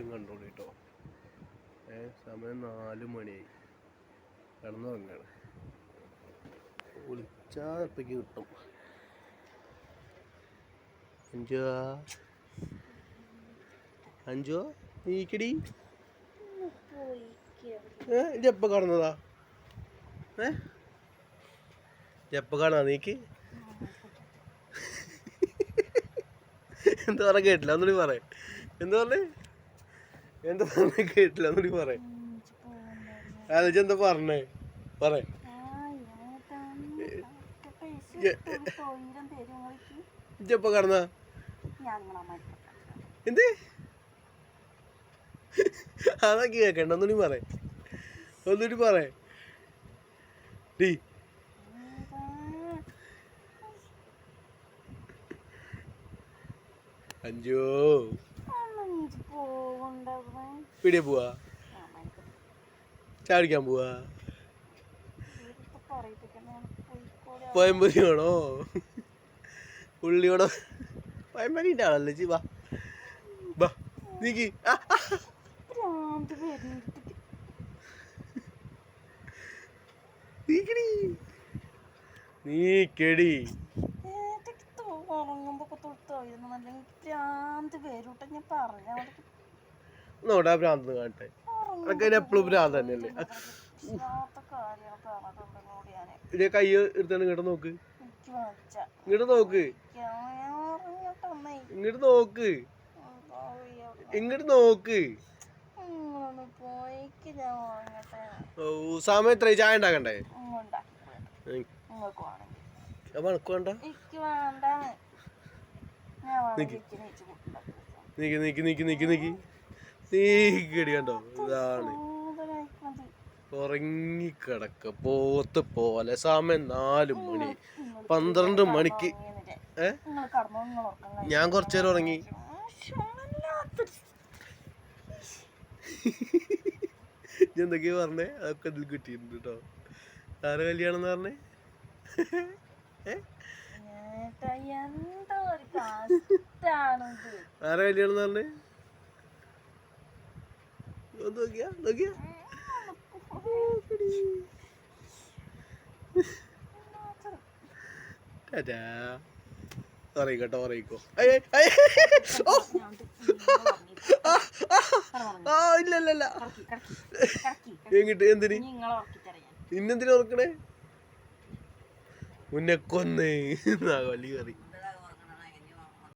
എല്ലാവരും കണ്ടോളൂ കേട്ടോ. സമയം 4 മണിയായി. കിടന്നുറങ്ങാണ്. വിളിച്ചാൽ എപ്പോഴേക്ക് കിട്ടും. അഞ്ചോ നീക്കടി. എപ്പ കാണുന്നതാ? എപ്പ കാണാ നീക്ക്? എന്താ പറഞ്ഞ കേട്ടില്ല, ഒന്നുകൂടി പറ. എന്താ പറഞ്ഞേ? എന്താ പറഞ്ഞ കേട്ടില്ല, ഒന്നുകൂടി പറ. എന്താ പറഞ്ഞേ? പറ. ഇജ്ജെപ്പ കടന്ന എന്ത്? അതൊക്കെ കേക്കണ്ട, ഒന്നുകൂടി പറ. ഒന്നുകൂടി പറ. അഞ്ചോ പിടിയെ പോവാ? ചാടിക്കാൻ പോവാ? പയമ്പരി വേണോ? ഉള്ളിയോടോ? പയമ്പരിന്റെ ആളല്ലേ ജി? വാ വാ നീക്ക്. നീക്കടി. നോടാ ഭ്രാന്ത് കാണട്ടെ. അതൊക്കെ എപ്പോഴും ഭ്രാന്ത് തന്നെയല്ലേ? കൈ എടുത്താണ് ഇങ്ങോട്ട് നോക്ക്. ഇങ്ങോട്ട് നോക്ക്. ഇങ്ങോട്ട് നോക്ക്. ഇങ്ങോട്ട് നോക്ക്. ഓ സമയം എത്ര? ചായ ഉണ്ടാക്കണ്ടേ? അപ്പൊ എനക്ക് വേണ്ട. നീക്കി നീക്കി നീക്കി നീക്കി നീക്കി നീക്കടി. കണ്ടോ? ഇതാണ് ഉറങ്ങിക്കിടക്ക പോത്ത് പോലെ. സമയം 4 മണി. 12 മണിക്ക് ഞാൻ കുറച്ചേരം ഉറങ്ങി. എന്തൊക്കെയാ പറഞ്ഞേ? അതൊക്കെ ഇതിൽ കിട്ടിയിട്ടുണ്ട് കേട്ടോ. ആരെ കല്യാണം എന്ന് പറഞ്ഞേ? ആരെ കല്യാണം എന്ന് പറഞ്ഞേ? നോക്കിയാ നോക്കിയാ അറിയിക്കട്ടോ, അറിയിക്കോ. ഇല്ല ഇല്ല ഇല്ല. എങ്ങിട്ട് എന്തിന്? ഇന്നെന്തിനാ ഉറക്കണേ? മുന്നേ കൊന്നേ വലിയ കറി.